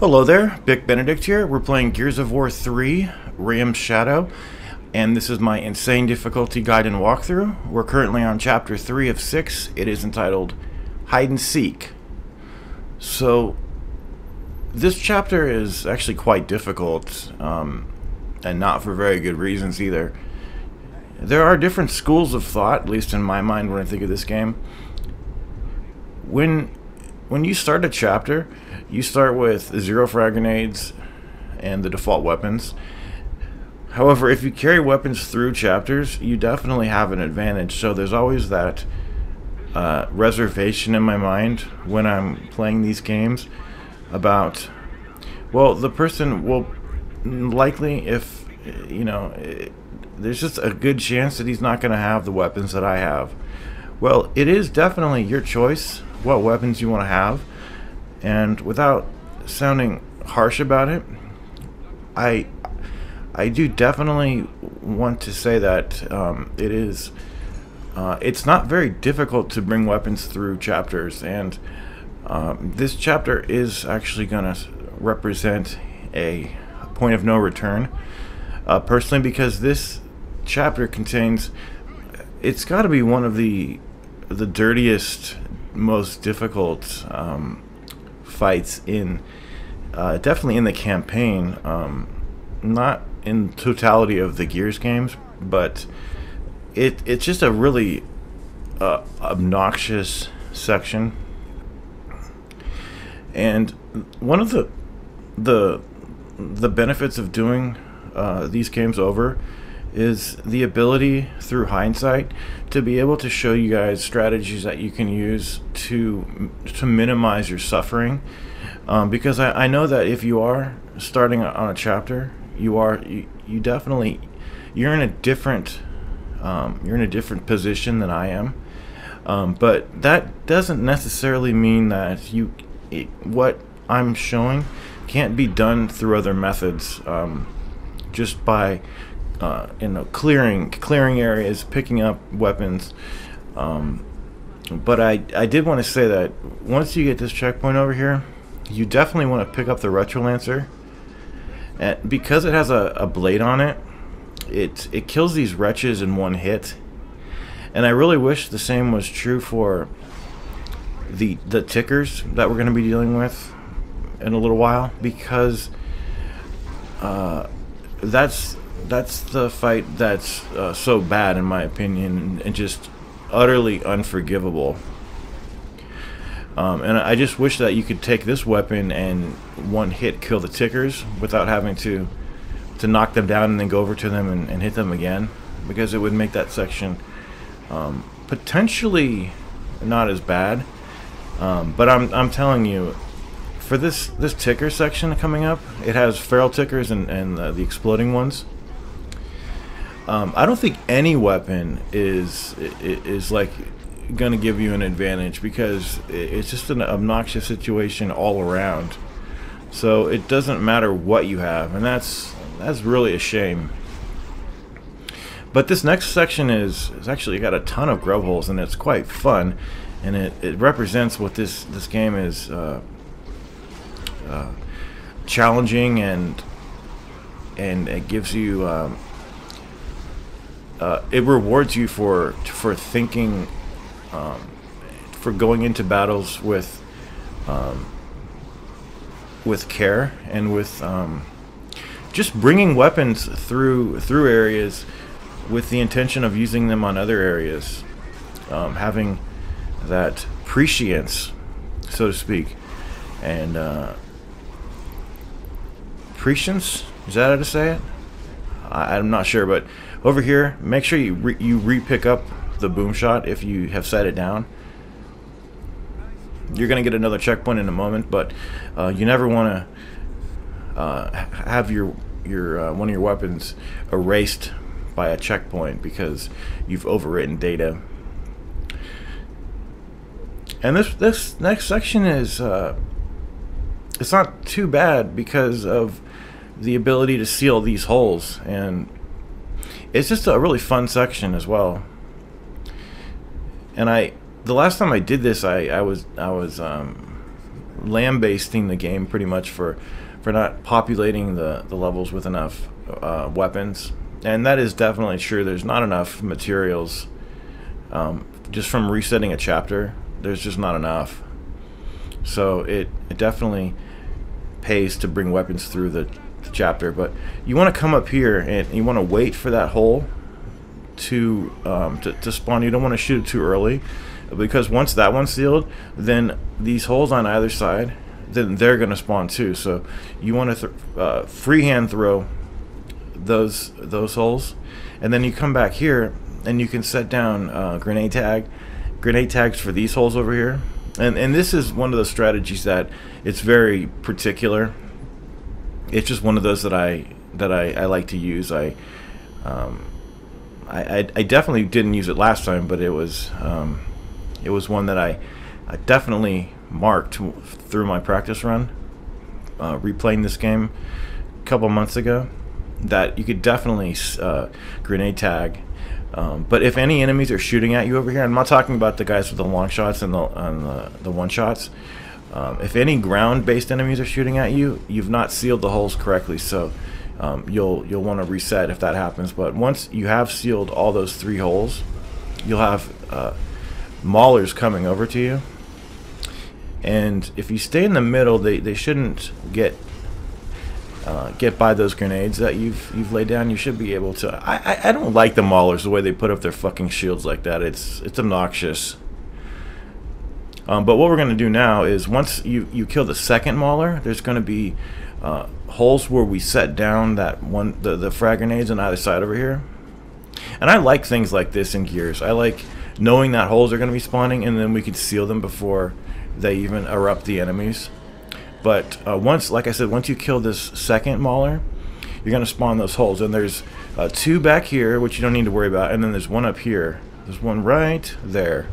Hello there, Bic Benedict here. We're playing Gears of War 3, Raam's Shadow, and this is my insane difficulty guide and walkthrough. We're currently on Chapter 3 of 6. It is entitled Hide and Seek. So, this chapter is actually quite difficult, and not for very good reasons either. There are different schools of thought, at least in my mind when I think of this game. When you start a chapter, you start with 0 frag grenades and the default weapons. However, if you carry weapons through chapters, you definitely have an advantage. So there's always that reservation in my mind when I'm playing these games about, well, the person will likely, if, you know, there's just a good chance that he's not going to have the weapons that I have. Well, it is definitely your choice what weapons you want to have. And without sounding harsh about it, I do definitely want to say that it's not very difficult to bring weapons through chapters, and this chapter is actually going to represent a point of no return, personally, because this chapter contains, it's got to be one of the dirtiest, most difficult fights in definitely in the campaign, not in totality of the Gears games, but it's just a really obnoxious section. And one of the benefits of doing these games over is the ability through hindsight to be able to show you guys strategies that you can use to minimize your suffering, because I know that if you are starting on a chapter, you definitely you're in a different position than I am, but that doesn't necessarily mean that what I'm showing can't be done through other methods, just by clearing areas, picking up weapons. But I did want to say that once you get this checkpoint over here, you definitely want to pick up the Retro Lancer, and because it has a blade on it, it kills these wretches in one hit. And I really wish the same was true for the tickers that we're going to be dealing with in a little while, because that's the fight that's so bad in my opinion, and just utterly unforgivable. And I just wish that you could take this weapon and one hit kill the tickers without having to knock them down and then go over to them and hit them again, because it would make that section potentially not as bad. But I'm telling you, for this ticker section coming up, it has feral tickers and the exploding ones. I don't think any weapon is like gonna give you an advantage, because it's just an obnoxious situation all around. So it doesn't matter what you have, and that's really a shame. But this next section is actually got a ton of grub holes, and it's quite fun, and it represents what this game is challenging, and it gives you it rewards you for thinking, for going into battles with care, and with just bringing weapons through areas with the intention of using them on other areas, having that prescience, so to speak. And prescience, is that how to say it? I'm not sure, but over here, make sure you re-pick up the boom shot if you have set it down. You're gonna get another checkpoint in a moment, but you never want to have your one of your weapons erased by a checkpoint because you've overwritten data. And this next section is it's not too bad because of the ability to seal these holes, and it's just a really fun section as well. And the last time I did this, I was lambasting the game pretty much for not populating the levels with enough weapons. And that is definitely true. There's not enough materials. Just from resetting a chapter, there's just not enough. So it definitely pays to bring weapons through the chapter. But you want to come up here and you want to wait for that hole to spawn. You don't want to shoot it too early, because once that one's sealed, then these holes on either side, then they're going to spawn too. So you want to freehand throw those holes, and then you come back here and you can set down grenade tags for these holes over here. And this is one of those strategies that it's very particular. It's just one of those that I like to use. I definitely didn't use it last time, but it was one that I definitely marked through my practice run, replaying this game a couple months ago, that you could definitely grenade tag. But if any enemies are shooting at you over here, I'm not talking about the guys with the long shots and the one shots. If any ground-based enemies are shooting at you, you've not sealed the holes correctly, so you'll want to reset if that happens. But once you have sealed all those 3 holes, you'll have maulers coming over to you. And if you stay in the middle, they shouldn't get by those grenades that you've laid down. You should be able to. I don't like the maulers, the way they put up their fucking shields like that. It's obnoxious. But what we're going to do now is, once you kill the second mauler, there's going to be holes where we set down the frag grenades on either side over here. And I like things like this in Gears. I like knowing that holes are going to be spawning, and then we can seal them before they even erupt the enemies. But like I said, once you kill this second mauler, you're going to spawn those holes. And there's 2 back here, which you don't need to worry about. And then there's 1 up here. There's 1 right there.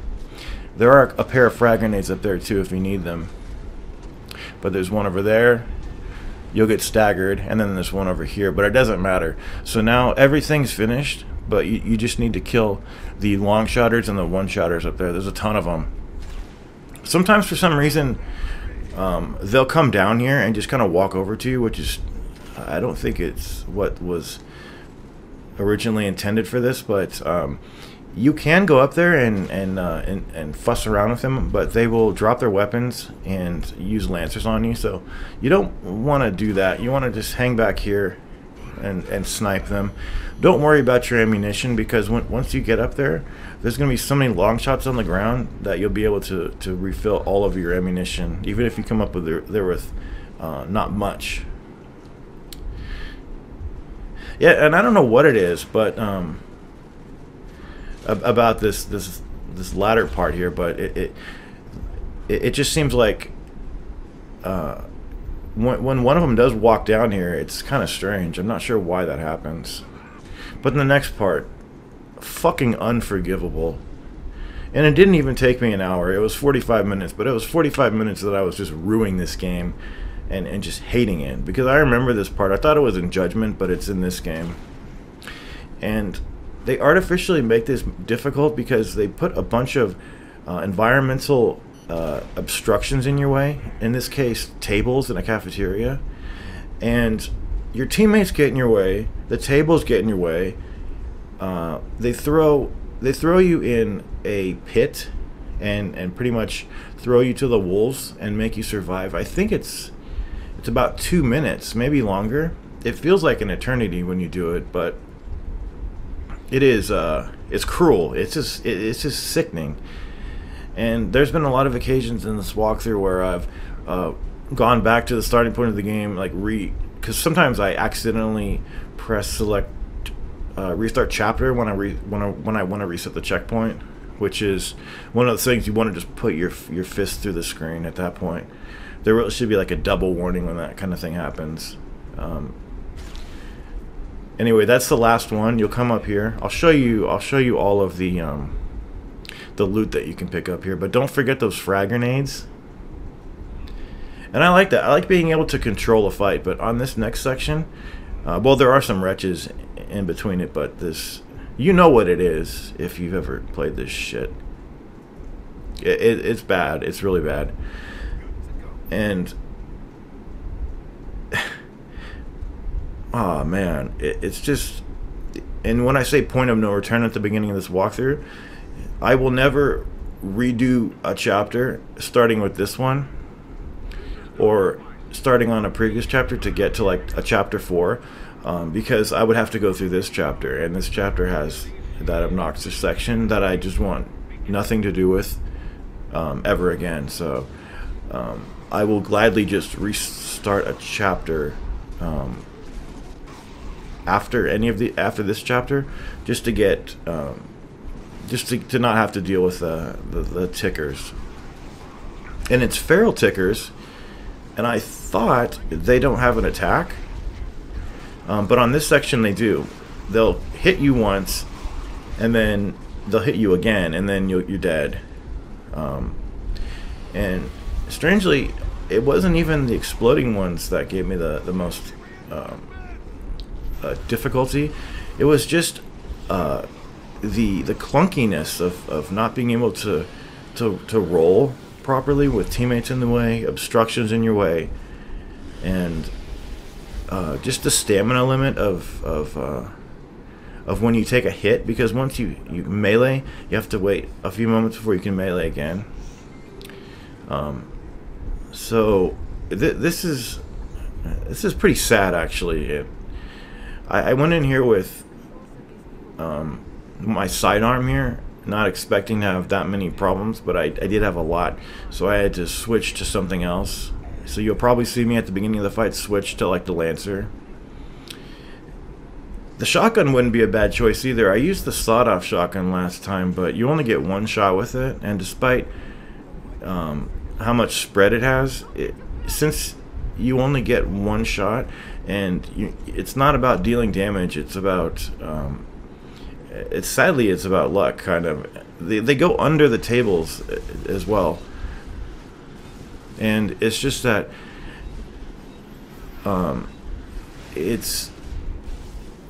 There are a pair of frag grenades up there too if you need them. But there's 1 over there. You'll get staggered. And then there's 1 over here. But it doesn't matter. So now everything's finished. But you just need to kill the long shotters and the one shotters up there. There's a ton of them. Sometimes for some reason, they'll come down here and just kind of walk over to you, which is, I don't think it's what was originally intended for this, but you can go up there and fuss around with them, but they will drop their weapons and use lancers on you. So you don't want to do that. You want to just hang back here and snipe them. Don't worry about your ammunition, because once you get up there, there's going to be so many long shots on the ground that you'll be able to refill all of your ammunition, even if you come up with there with not much. Yeah, and I don't know what it is, but about this latter part here, but it just seems like when one of them does walk down here, it's kind of strange. I'm not sure why that happens. But in the next part, fucking unforgivable. And it didn't even take me an hour. It was 45 minutes, but it was 45 minutes that I was just ruining this game and just hating it. Because I remember this part. I thought it was in Judgment, but it's in this game. And they artificially make this difficult because they put a bunch of environmental obstructions in your way. In this case, tables in a cafeteria. And your teammates get in your way. The tables get in your way. They throw you in a pit and pretty much throw you to the wolves and make you survive. I think it's about 2 minutes, maybe longer. It feels like an eternity when you do it, but it is it's cruel. It's just sickening. And there's been a lot of occasions in this walkthrough where I've gone back to the starting point of the game, like because sometimes I accidentally press select restart chapter when I want to reset the checkpoint, which is one of the things you want to just put your fist through the screen at that point. There really should be like a double warning when that kind of thing happens. Anyway, that's the last one. You'll come up here. I'll show you all of the loot that you can pick up here, but don't forget those frag grenades. And I like that. I like being able to control a fight, but on this next section, well, there are some wretches in between it, but this, you know what it is if you've ever played this shit. It's bad. It's really bad. And oh man, it's just, and when I say point of no return at the beginning of this walkthrough, I will never redo a chapter starting with this one or starting on a previous chapter to get to like a chapter 4, because I would have to go through this chapter, and this chapter has that obnoxious section that I just want nothing to do with ever again. So I will gladly just restart a chapter after this chapter, just to get to not have to deal with the tickers. And it's feral tickers, and I thought they don't have an attack, but on this section they do. They'll hit you once, and then they'll hit you again, and then you're dead. And strangely, it wasn't even the exploding ones that gave me the most difficulty. It was just the clunkiness of not being able to roll properly with teammates in the way, obstructions in your way, and just the stamina limit of when you take a hit, because once you melee, you have to wait a few moments before you can melee again. So this is pretty sad, actually. I went in here with my sidearm here, not expecting to have that many problems, but I did have a lot, so I had to switch to something else. So you'll probably see me at the beginning of the fight switch to like the Lancer. The shotgun wouldn't be a bad choice either. I used the sawed-off shotgun last time, but you only get one shot with it, and despite how much spread it has, since you only get one shot, and it's not about dealing damage, it's about sadly it's about luck, kind of. They go under the tables as well, and it's just that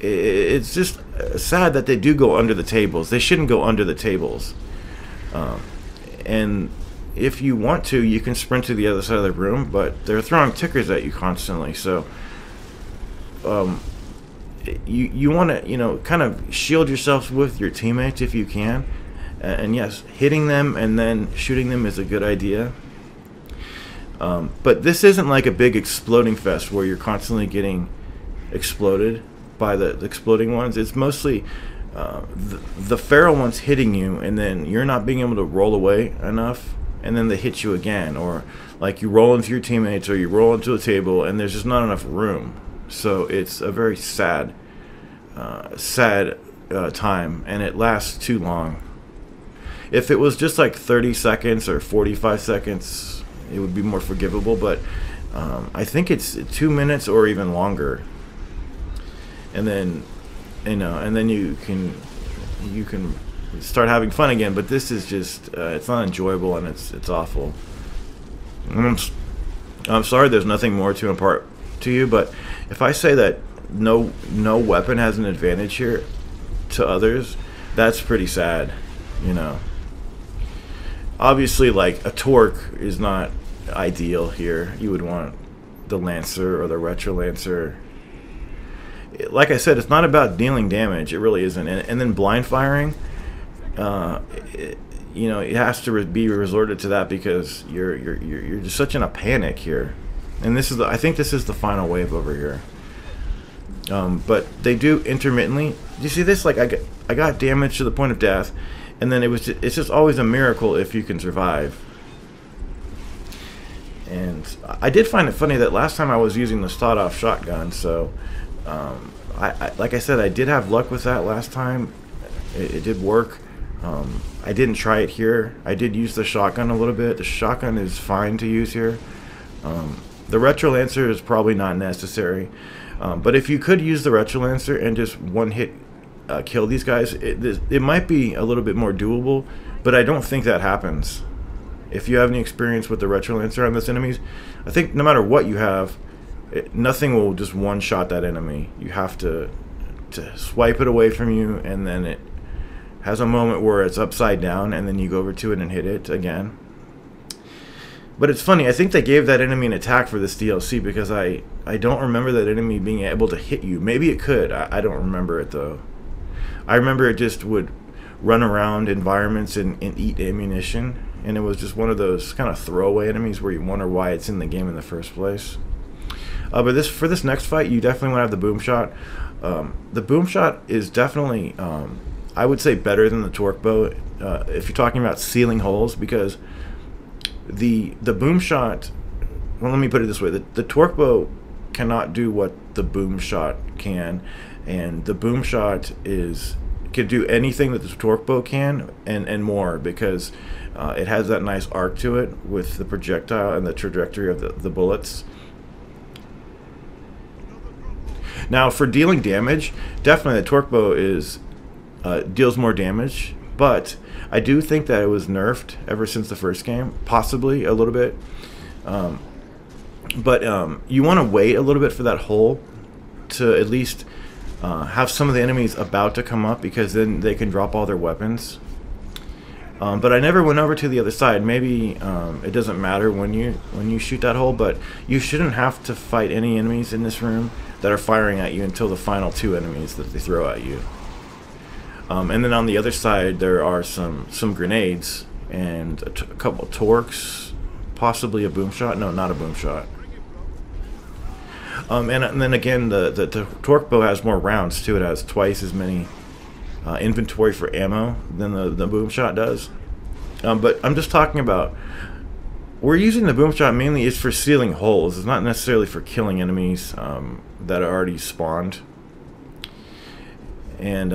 it's just sad that they do go under the tables. They shouldn't go under the tables. And if you want to, you can sprint to the other side of the room, but they're throwing tickers at you constantly. So you want to, kind of shield yourself with your teammates if you can. And yes, hitting them and then shooting them is a good idea. But this isn't like a big exploding fest where you're constantly getting exploded by the exploding ones. It's mostly the feral ones hitting you, and then you're not being able to roll away enough, and then they hit you again, or like you roll into your teammates, or you roll into a table, and there's just not enough room. So it's a very sad time, and it lasts too long. If it was just like 30 seconds or 45 seconds, it would be more forgivable, but I think it's 2 minutes or even longer. And then and then you can start having fun again. But this is just it's not enjoyable, and it's awful. I'm sorry there's nothing more to impart to you, but if I say that no weapon has an advantage here to others, that's pretty sad. Obviously, like, a torque is not ideal here. You would want the Lancer or the Retro Lancer. Like I said, it's not about dealing damage. It really isn't. And then blind firing, it has to be resorted to that because you're just such in a panic here. And I think this is the final wave over here. But they do intermittently. Do you see this? Like, I got damage to the point of death, and then it's just always a miracle if you can survive. And I did find it funny that last time I was using the sawed-off shotgun, so like I said, I did have luck with that last time. It did work. I didn't try it here. I did use the shotgun a little bit. The shotgun is fine to use here. The Retro Lancer is probably not necessary. But if you could use the Retro Lancer and just one hit kill these guys, it might be a little bit more doable, but I don't think that happens. If you have any experience with the Retro Lancer on this enemies, I think no matter what you have, nothing will just one-shot that enemy. You have to swipe it away from you, and then it has a moment where it's upside down, and then you go over to it and hit it again. But it's funny, I think they gave that enemy an attack for this DLC because I don't remember that enemy being able to hit you. Maybe it could. I don't remember it though. I remember it just would run around environments and eat ammunition, and it was just one of those kind of throwaway enemies where you wonder why it's in the game in the first place. But for this next fight, you definitely want to have the boom shot. The boom shot is definitely, I would say, better than the torque bow if you're talking about sealing holes, because the boom shot, well, let me put it this way, the torque bow cannot do what the boom shot can, and the boom shot can do anything that the torque bow can and more, because it has that nice arc to it with the projectile and the trajectory of the bullets. Now for dealing damage, definitely the torque bow deals more damage, but I do think that it was nerfed ever since the first game, possibly a little bit. But you want to wait a little bit for that hole to at least have some of the enemies about to come up, because then they can drop all their weapons. But I never went over to the other side. Maybe it doesn't matter when you shoot that hole, but you shouldn't have to fight any enemies in this room that are firing at you until the final 2 enemies that they throw at you. And then on the other side there are some grenades and a couple of torques, possibly a boom shot. No, not a boom shot. And then again, the torque bow has more rounds too. It has twice as many inventory for ammo than the boom shot does. But I'm just talking about, we're using the boom shot mainly is for sealing holes. It's not necessarily for killing enemies that are already spawned. And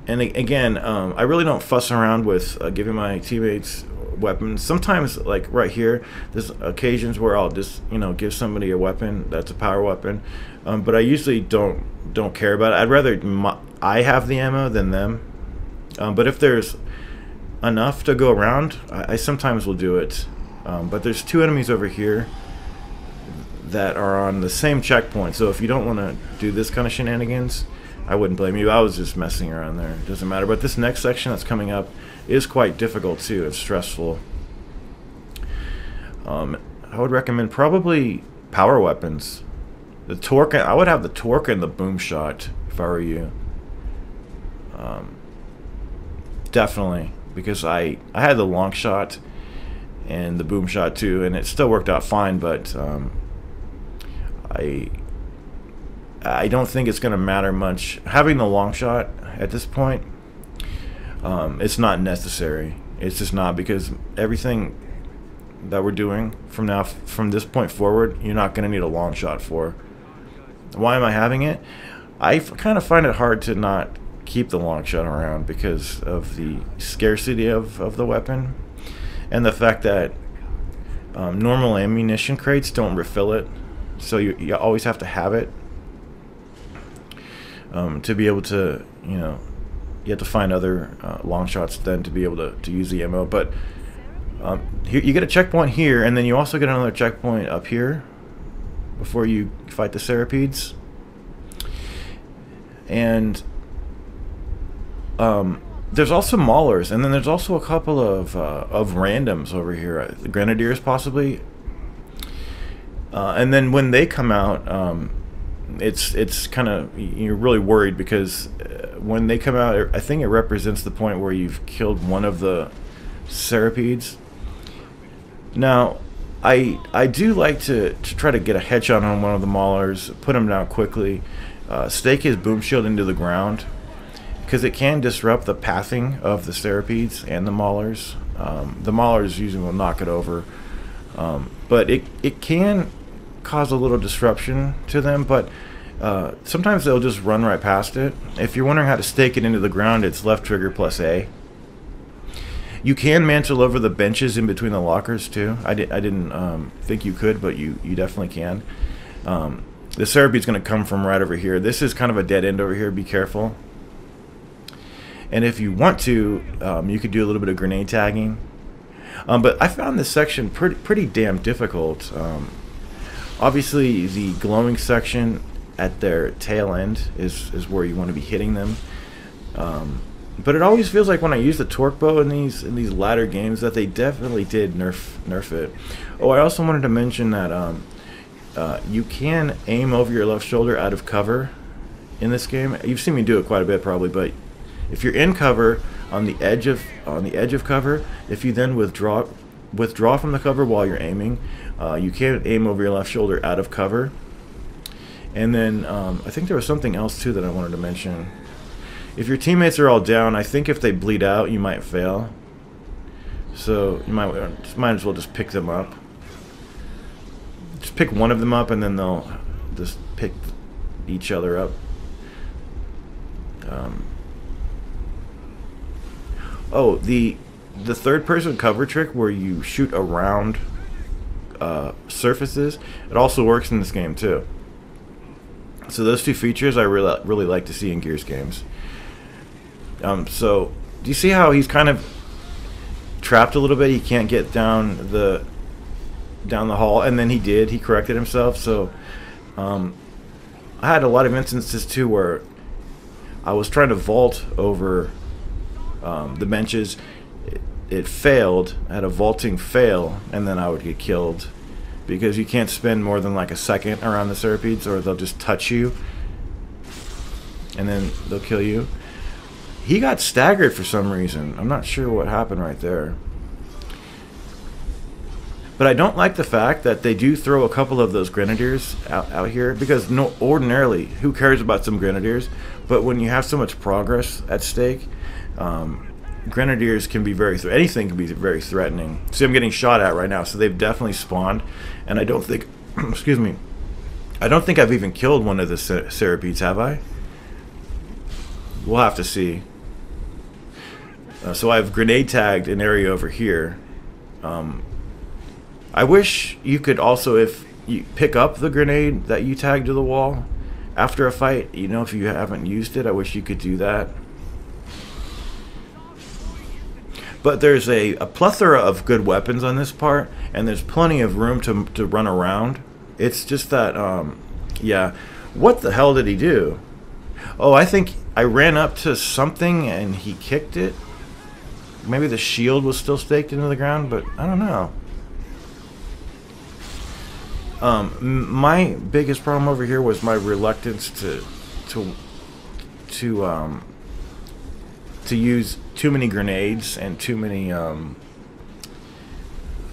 again, I really don't fuss around with giving my teammates weapons. Sometimes, like right here, there's occasions where I'll just, give somebody a weapon that's a power weapon, but I usually don't care about it. I'd rather I have the ammo than them. But if there's enough to go around, I sometimes will do it. But there's 2 enemies over here that are on the same checkpoint, so if you don't want to do this kind of shenanigans, I wouldn't blame you. I was just messing around there. It doesn't matter. But this next section that's coming up is quite difficult too. It's stressful. I would recommend probably power weapons. The torque, I would have the torque and the boom shot if I were you. Definitely, because I had the long shot and the boom shot too, and it still worked out fine. But I don't think it's going to matter much. Having the long shot at this point, it's not necessary. It's just not, because everything that we're doing from this point forward, you're not going to need a long shot for. Why am I having it? I kind of find it hard to not keep the long shot around because of the scarcity of the weapon, and the fact that normal ammunition crates don't refill it, so you always have to have it. To be able to, you have to find other long shots then to be able to use the ammo. But here you get a checkpoint here, and then you also get another checkpoint up here before you fight the Centipedes. And there's also Maulers, and then there's also a couple of randoms over here, the Grenadiers possibly. And then when they come out, it's kind of, you're really worried, because when they come out, I think it represents the point where you've killed one of the Centipedes. Now, I do like to try to get a headshot on one of the Maulers, put him down quickly, stake his boom shield into the ground, because it can disrupt the pathing of the Centipedes and the Maulers. The Maulers usually will knock it over, but it can cause a little disruption to them, but sometimes they'll just run right past it. If you're wondering how to stake it into the ground, it's left trigger plus A. You can mantle over the benches in between the lockers too. I didn't think you could, but you definitely can. The Centipede's going to come from right over here. This is kind of a dead end over here. Be careful. And if you want to, you could do a little bit of grenade tagging. But I found this section pretty damn difficult. Obviously, the glowing section at their tail end is where you want to be hitting them. But it always feels like when I use the torque bow in these latter games that they definitely did nerf it. Oh, I also wanted to mention that you can aim over your left shoulder out of cover in this game. You've seen me do it quite a bit probably, but if you're in cover on the edge of cover, if you then withdraw from the cover while you're aiming, you can aim over your left shoulder out of cover. And then I think there was something else too that I wanted to mention. If your teammates are all down, I think if they bleed out, you might fail. So you might as well just pick them up. Just pick one of them up, and then they'll just pick each other up. Oh, the third-person cover trick where you shoot around surfaces, it also works in this game too. So those two features I really like to see in Gears games. So do you see how he's kind of trapped a little bit? He can't get down the hall, and then he did. He corrected himself. So I had a lot of instances too where I was trying to vault over the benches. It failed. I had a vaulting fail, and then I would get killed because you can't spend more than like a second around the centipedes, or they'll just touch you and then they'll kill you. He got staggered for some reason. I'm not sure what happened right there. But I don't like the fact that they do throw a couple of those grenadiers out here, because ordinarily, who cares about some grenadiers? But when you have so much progress at stake, grenadiers can be anything can be very threatening. See, I'm getting shot at right now, so they've definitely spawned, and I don't think, excuse me, I don't think I've even killed one of the centipedes, have I? We'll have to see. So I've grenade tagged an area over here. I wish you could also, if you pick up the grenade that you tagged to the wall after a fight, you know, if you haven't used it, I wish you could do that. But there's a plethora of good weapons on this part, and there's plenty of room to run around. It's just that, yeah, what the hell did he do? Oh, I think I ran up to something and he kicked it. Maybe the shield was still staked into the ground, but I don't know. My biggest problem over here was my reluctance to use too many grenades and too many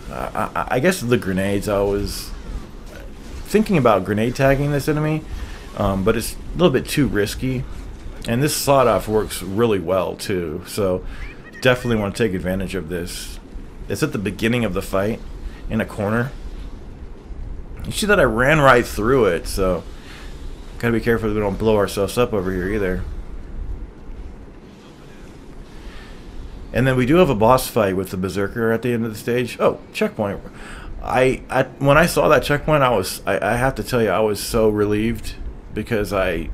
I guess the grenades, I was thinking about grenade tagging this enemy, but it's a little bit too risky, and this sawed off works really well too, so definitely want to take advantage of this. It's at the beginning of the fight in a corner. You see that I ran right through it, so gotta be careful that we don't blow ourselves up over here either. And then we do have a boss fight with the Berserker at the end of the stage. Oh, checkpoint. When I saw that checkpoint, I have to tell you, I was so relieved, because I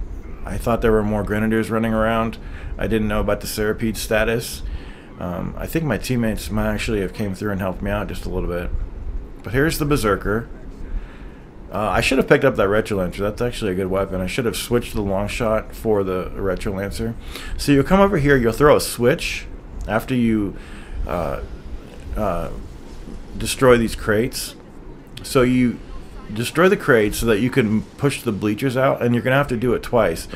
thought there were more grenadiers running around. I didn't know about the Centipede status. I think my teammates might actually have came through and helped me out just a little bit. But here's the Berserker. I should have picked up that Retro Lancer. That's actually a good weapon. I should have switched the long shot for the Retro Lancer. So you'll come over here, you'll throw a switch after you destroy these crates. So you destroy the crates so that you can push the bleachers out, and you're gonna have to do it twice.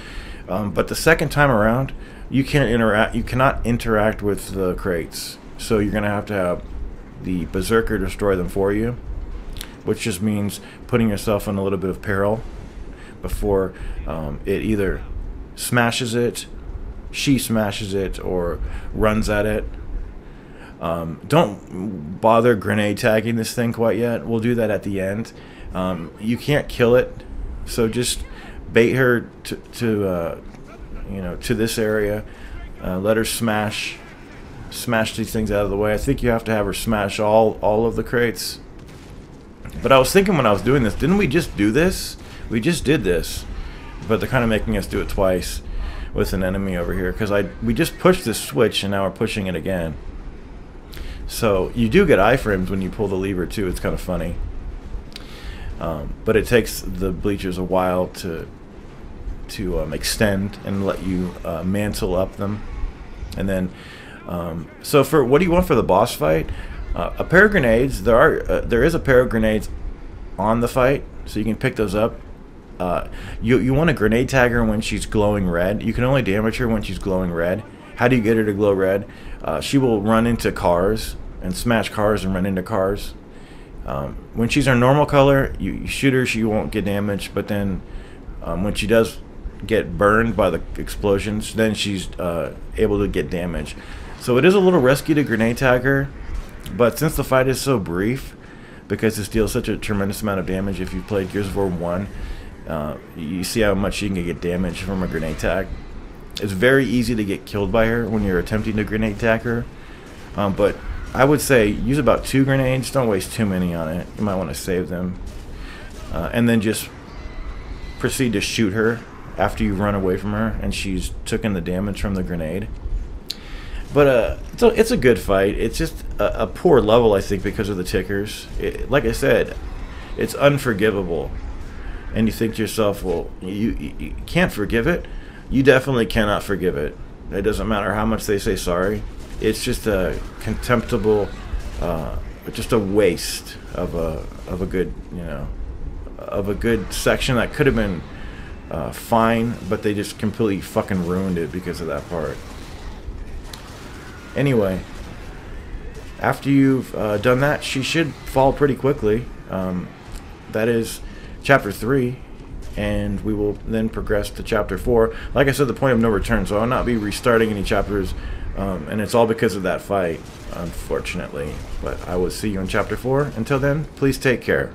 But the second time around, you cannot interact with the crates. So you're gonna have to have the Berserker destroy them for you, which just means putting yourself in a little bit of peril before it either smashes it, she smashes it, or runs at it. Don't bother grenade tagging this thing quite yet. We'll do that at the end. You can't kill it, so just bait her to this area. Let her smash these things out of the way. I think you have to have her smash all of the crates. But I was thinking when I was doing this, didn't we just do this? We just did this, but they're kind of making us do it twice with an enemy over here, because we just pushed this switch and now we're pushing it again. So you do get iframes when you pull the lever too. It's kind of funny, but it takes the bleachers a while to extend and let you mantle up them. And then, so for what do you want for the boss fight? A pair of grenades. There is a pair of grenades on the fight, so you can pick those up. You want to grenade tag her when she's glowing red. You can only damage her when she's glowing red. How do you get her to glow red? She will run into cars and smash cars and run into cars. When she's her normal color, you shoot her, she won't get damaged. But then when she does get burned by the explosions, then she's able to get damage. So it is a little risky to grenade tag her, but since the fight is so brief, because this deals such a tremendous amount of damage, if you've played Gears of War 1, you see how much you can get damage from a grenade tag. It's very easy to get killed by her when you're attempting to grenade tag her, but I would say use about 2 grenades. Don't waste too many on it. You might want to save them, and then just proceed to shoot her after you run away from her and she's taken the damage from the grenade. But it's a good fight. It's just a poor level, I think, because of the tickers. Like I said, it's unforgivable. And you think to yourself, well, you can't forgive it. You definitely cannot forgive it. It doesn't matter how much they say sorry. It's just a contemptible, just a waste of a good, of a good section that could have been fine, but they just completely fucking ruined it because of that part. Anyway, after you've done that, she should fall pretty quickly. That is chapter 3, and we will then progress to chapter 4. Like I said, the point of no return, so I'll not be restarting any chapters, and it's all because of that fight, unfortunately. But I will see you in chapter 4. Until then, please take care.